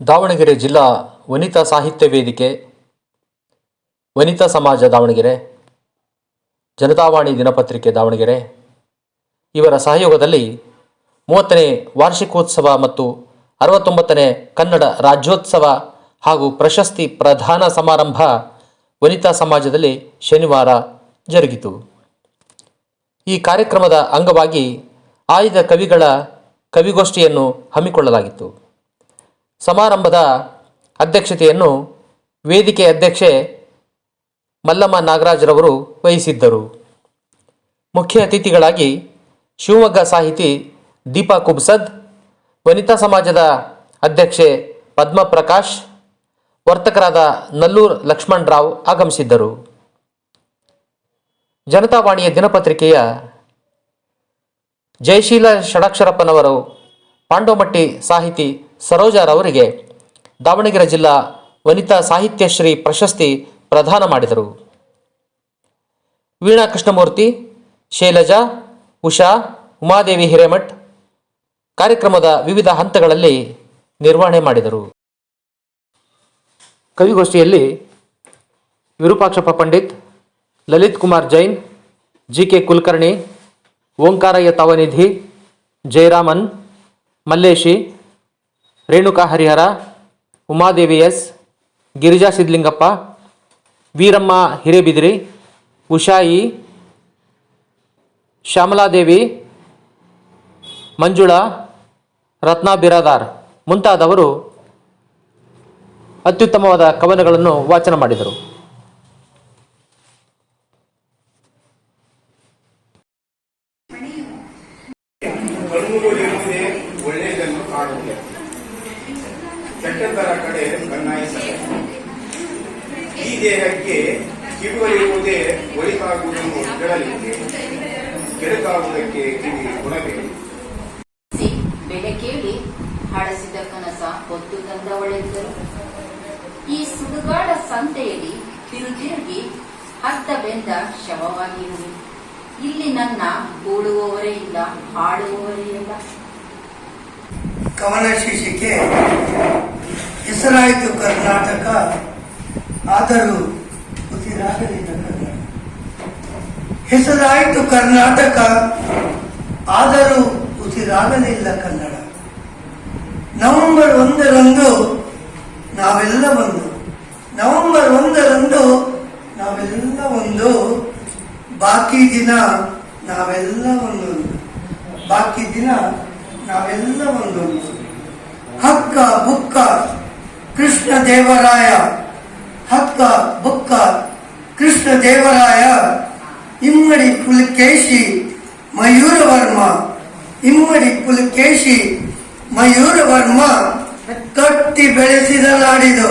ದಾವಣಗೆರೆ ಜಿಲ್ಲಾ ವನಿತಾ ಸಾಹಿತ್ಯ ವೇದಿಕೆ, ವನಿತಾ ಸಮಾಜ ದಾವಣಗೆರೆ, ಜನತಾವಾಣಿ ದಿನಪತ್ರಿಕೆ ದಾವಣಗೆರೆ ಇವರ ಸಹಯೋಗದಲ್ಲಿ 30ನೇ ವಾರ್ಷಿಕೋತ್ಸವ ಮತ್ತು 69ನೇ ಕನ್ನಡ ರಾಜ್ಯೋತ್ಸವ ಹಾಗೂ ಪ್ರಶಸ್ತಿ ಪ್ರದಾನ ಸಮಾರಂಭ ವನಿತಾ ಸಮಾಜದಲ್ಲಿ ಶನಿವಾರ ಜರುಗಿತು. ಈ ಕಾರ್ಯಕ್ರಮದ ಅಂಗವಾಗಿ ಆಯ್ದ ಕವಿಗಳ ಕವಿಗೋಷ್ಠಿಯನ್ನು ಹಮ್ಮಿಕೊಳ್ಳಲಾಗಿತ್ತು. ಸಮಾರಂಭದ ಅಧ್ಯಕ್ಷತೆಯನ್ನು ವೇದಿಕೆ ಅಧ್ಯಕ್ಷೆ ಮಲ್ಲಮ್ಮ ನಾಗರಾಜ್ರವರು ವಹಿಸಿದ್ದರು. ಮುಖ್ಯ ಅತಿಥಿಗಳಾಗಿ ಶಿವಮೊಗ್ಗ ಸಾಹಿತಿ ದೀಪಾ ಕುಬ್ಸದ್, ವನಿತಾ ಸಮಾಜದ ಅಧ್ಯಕ್ಷೆ ಪದ್ಮಪ್ರಕಾಶ್, ವರ್ತಕರಾದ ನಲ್ಲೂರ್ ಲಕ್ಷ್ಮಣರಾವ್ ಆಗಮಿಸಿದ್ದರು. ಜನತಾವಾಣಿಯ ದಿನಪತ್ರಿಕೆಯ ಜಯಶೀಲ ಷಡಾಕ್ಷರಪ್ಪನವರು ಪಾಂಡೋಮಟ್ಟಿ ಸಾಹಿತಿ ಸರೋಜಾರವರಿಗೆ ದಾವಣಗೆರೆ ಜಿಲ್ಲಾ ವನಿತಾ ಸಾಹಿತ್ಯಶ್ರೀ ಪ್ರಶಸ್ತಿ ಪ್ರದಾನ ಮಾಡಿದರು. ವೀಣಾ ಕೃಷ್ಣಮೂರ್ತಿ, ಶೈಲಜಾ, ಉಷಾ, ಉಮಾದೇವಿ ಹಿರೇಮಠ್ ಕಾರ್ಯಕ್ರಮದ ವಿವಿಧ ಹಂತಗಳಲ್ಲಿ ನಿರ್ವಹಣೆ ಮಾಡಿದರು. ಕವಿಗೋಷ್ಠಿಯಲ್ಲಿ ವಿರೂಪಾಕ್ಷಪ್ಪ ಪಂಡಿತ್, ಲಲಿತ್ ಕುಮಾರ್ ಜೈನ್, ಜಿ.ಕೆ. ಕುಲಕರ್ಣಿ, ಓಂಕಾರಯ್ಯ ತವನಿಧಿ, ಜಯರಾಮನ್, ಮಲ್ಲೇಶಿ, ರೇಣುಕಾ ಹರಿಹರ, ಉಮಾದೇವಿ ಎಸ್, ಗಿರಿಜಾ ಸಿದ್ಲಿಂಗಪ್ಪ, ವೀರಮ್ಮ ಹಿರೇಬಿದಿರಿ, ಉಷಾಯಿ, ಶ್ಯಾಮಲಾದೇವಿ, ಮಂಜುಳಾ, ರತ್ನಾ ಬಿರಾದಾರ್ ಮುಂತಾದವರು ಅತ್ಯುತ್ತಮವಾದ ಕವನಗಳನ್ನು ವಾಚನ ಮಾಡಿದರು. ಒಳ್ಳೆಯದನ್ನು ಕಾಣುವುದೇ, ಕೆಟ್ಟದ್ದರ ಕಡೆ ಬಣ್ಣಾಯಿಸಬೇಕು. ಈ ದೇಹಕ್ಕೆ ಕಿವಿಯುವುದೇ ಒಳಿತಾಗುವುದನ್ನು ಕೇಳಲಿಕ್ಕೆ, ಕೆಡುಕಾಗುವುದಕ್ಕೆ ಕಿವಿ ಗುಣಬೇಕು. ಬೆಲೆ ಕೇಳಿ ಹಳಸಿದ ಕನಸ ಹೊತ್ತು ತಂದವಳೆಂದರು. ಈ ಸುಡುಗಾಡ ಸಂತೆಯಲ್ಲಿ ತಿರುಗಿ ಹತ್ತ ಬೆಂದ ಶವವಾಗಿರುವೆ. ಇಲ್ಲಿ ನನ್ನ ಕೂಡುವವರೇ ಇಲ್ಲ, ಹಾಡುವವರೇ ಇಲ್ಲ. ಕವನ ಶೀರ್ಷಿಕೆ ಹೆಸರಾಯಿತು ಕರ್ನಾಟಕ, ಆದರೂ ಉಸಿರಾಗಲಿಲ್ಲ ಕನ್ನಡ. ಹೆಸರಾಯಿತು ಕರ್ನಾಟಕ, ಆದರೂ ಉಸಿರಾಗಲಿಲ್ಲ ಕನ್ನಡ. ನವೆಂಬರ್ 1ರಂದು ನಾವೆಲ್ಲ ಒಂದು, ನವೆಂಬರ್ 1ರಂದು ನಾವೆಲ್ಲ ಒಂದು, ಬಾಕಿ ದಿನ ನಾವೆಲ್ಲ ಒಂದೊಂದು, ಬಾಕಿ ದಿನ ನಾವೆಲ್ಲ ಒಂದೊಂದು. ಹಕ್ಕ ಬುಕ್ಕ ಕೃಷ್ಣ ದೇವರಾಯ, ಹಕ್ಕ ಬುಕ್ಕ ಕೃಷ್ಣ ದೇವರಾಯ, ಇಮ್ಮಡಿ ಪುಲಕೇಶಿ ಮಯೂರವರ್ಮ, ಇಮ್ಮಡಿ ಪುಲಕೇಶಿ ಮಯೂರವರ್ಮ ಕಟ್ಟಿ ಬೆಳೆಸಿದ ನಾಡಿದು.